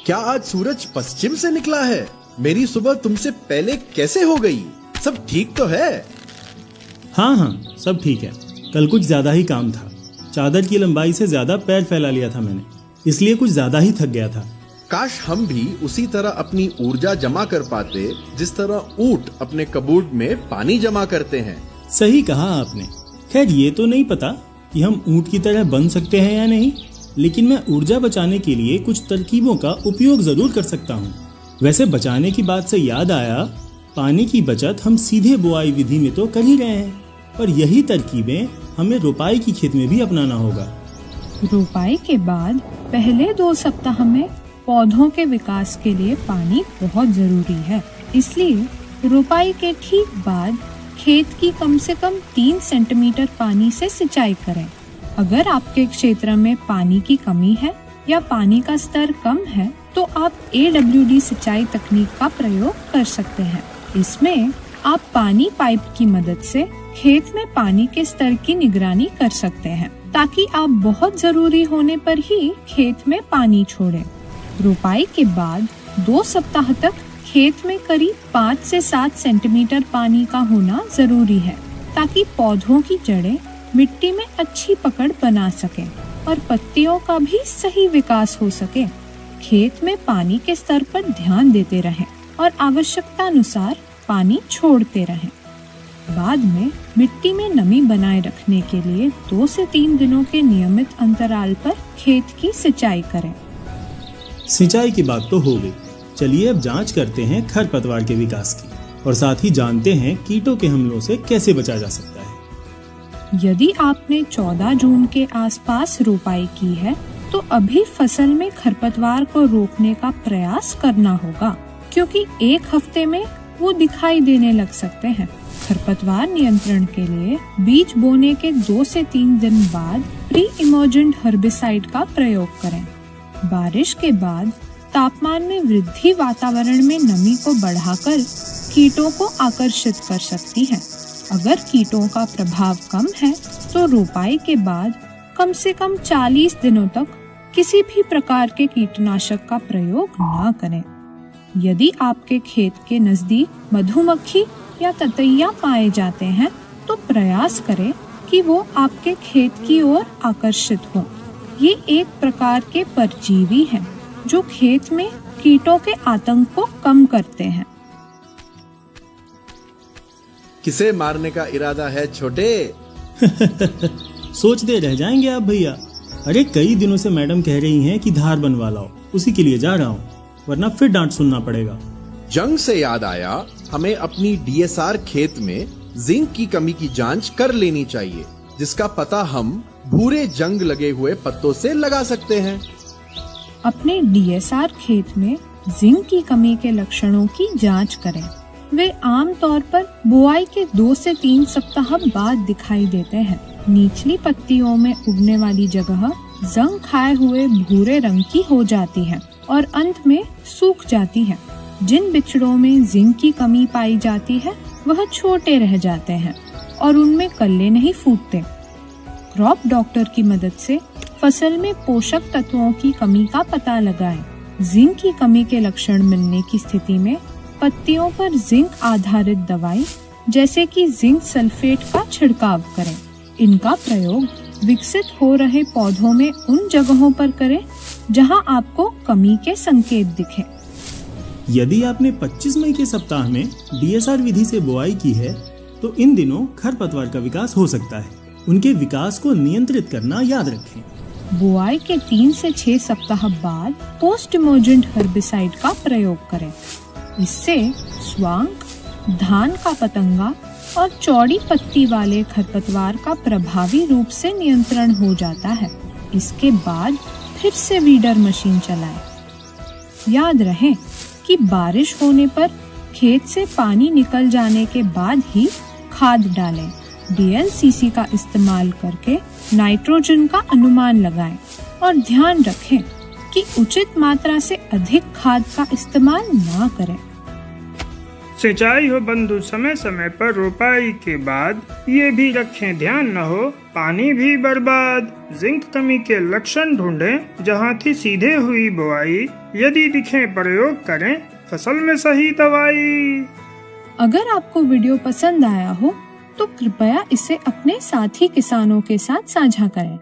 क्या आज सूरज पश्चिम से निकला है? मेरी सुबह तुमसे पहले कैसे हो गई? सब ठीक तो है? हाँ, सब ठीक है। कल कुछ ज्यादा ही काम था। चादर की लंबाई से ज्यादा पैर फैला लिया था मैंने, इसलिए कुछ ज्यादा ही थक गया था। काश हम भी उसी तरह अपनी ऊर्जा जमा कर पाते जिस तरह ऊंट अपने कबूड में पानी जमा करते हैं। सही कहा आपने। खैर ये तो नहीं पता कि हम ऊंट की तरह बन सकते हैं या नहीं, लेकिन मैं ऊर्जा बचाने के लिए कुछ तरकीबों का उपयोग जरूर कर सकता हूँ। वैसे बचाने की बात से याद आया, पानी की बचत हम सीधे बुआई विधि में तो कर ही रहे हैं, पर यही तरकीबें हमें रोपाई की खेत में भी अपनाना होगा। रोपाई के बाद पहले 2 सप्ताह में पौधों के विकास के लिए पानी बहुत जरूरी है, इसलिए रोपाई के ठीक बाद खेत की कम से कम 3 सेंटीमीटर पानी से सिंचाई करें। अगर आपके क्षेत्र में पानी की कमी है या पानी का स्तर कम है, तो आप AWD सिंचाई तकनीक का प्रयोग कर सकते हैं। इसमें आप पानी पाइप की मदद से खेत में पानी के स्तर की निगरानी कर सकते हैं, ताकि आप बहुत जरूरी होने पर ही खेत में पानी छोड़ें। रोपाई के बाद 2 सप्ताह तक खेत में करीब 5 से 7 सेंटीमीटर पानी का होना जरूरी है, ताकि पौधों की जड़ें मिट्टी में अच्छी पकड़ बना सकें और पत्तियों का भी सही विकास हो सके। खेत में पानी के स्तर पर ध्यान देते रहें और आवश्यकता अनुसार पानी छोड़ते रहें। बाद में मिट्टी में नमी बनाए रखने के लिए 2 से 3 दिनों के नियमित अंतराल पर खेत की सिंचाई करें। सिंचाई की बात तो हो गई। चलिए अब जांच करते हैं खरपतवार के विकास की और साथ ही जानते हैं कीटों के हमलों से कैसे बचा जा सकता है। यदि आपने 14 जून के आसपास रोपाई की है, तो अभी फसल में खरपतवार को रोकने का प्रयास करना होगा, क्योंकि 1 हफ्ते में वो दिखाई देने लग सकते हैं। खरपतवार नियंत्रण के लिए बीज बोने के 2 से 3 दिन बाद प्री इमर्जेंट हर्बिसाइड का प्रयोग करें। बारिश के बाद तापमान में वृद्धि वातावरण में नमी को बढ़ाकर कीटों को आकर्षित कर सकती है। अगर कीटों का प्रभाव कम है, तो रोपाई के बाद कम से कम 40 दिनों तक किसी भी प्रकार के कीटनाशक का प्रयोग न करें। यदि आपके खेत के नजदीक मधुमक्खी या ततैया पाए जाते हैं, तो प्रयास करें कि वो आपके खेत की ओर आकर्षित हों। ये एक प्रकार के परजीवी हैं, जो खेत में कीटों के आतंक को कम करते हैं। किसे मारने का इरादा है छोटे? सोचते रह जाएंगे आप भैया। अरे कई दिनों से मैडम कह रही हैं कि धार बनवा लाओ, उसी के लिए जा रहा हूँ, वरना फिर डांट सुनना पड़ेगा। जंग से याद आया, हमें अपनी DSR खेत में जिंक की कमी की जांच कर लेनी चाहिए, जिसका पता हम भूरे जंग लगे हुए पत्तों से लगा सकते हैं। अपने DSR खेत में जिंक की कमी के लक्षणों की जांच करें। वे आम तौर पर बुआई के 2 से 3 सप्ताह बाद दिखाई देते हैं। निचली पत्तियों में उगने वाली जगह जंग खाए हुए भूरे रंग की हो जाती है और अंत में सूख जाती है। जिन बिचड़ों में जिंक की कमी पाई जाती है, वह छोटे रह जाते हैं और उनमें कल्ले नहीं फूटते। क्रॉप डॉक्टर की मदद से फसल में पोषक तत्वों की कमी का पता लगाएं। जिंक की कमी के लक्षण मिलने की स्थिति में पत्तियों पर जिंक आधारित दवाई जैसे कि जिंक सल्फेट का छिड़काव करें। इनका प्रयोग विकसित हो रहे पौधों में उन जगहों पर करें जहां आपको कमी के संकेत दिखें। यदि आपने 25 मई के सप्ताह में DSR विधि से बुआई की है, तो इन दिनों खरपतवार का विकास हो सकता है। उनके विकास को नियंत्रित करना याद रखें। बुआई के 3 से 6 सप्ताह बाद पोस्ट इमर्जेंट हर्बिसाइड का प्रयोग करें। इससे स्वांक, धान का पतंगा और चौड़ी पत्ती वाले खरपतवार का प्रभावी रूप से नियंत्रण हो जाता है। इसके बाद फिर से वीडर मशीन चलाएं। याद रहे कि बारिश होने पर खेत से पानी निकल जाने के बाद ही खाद डालें। DLCC का इस्तेमाल करके नाइट्रोजन का अनुमान लगाएं और ध्यान रखें कि उचित मात्रा से अधिक खाद का इस्तेमाल ना करें। सिंचाई हो बंधु समय समय पर, रोपाई के बाद ये भी रखें ध्यान न हो पानी भी बर्बाद। जिंक कमी के लक्षण ढूंढें जहाँ थी सीधे हुई बुआई, यदि दिखे प्रयोग करें फसल में सही दवाई। अगर आपको वीडियो पसंद आया हो तो कृपया इसे अपने साथी किसानों के साथ साझा करें।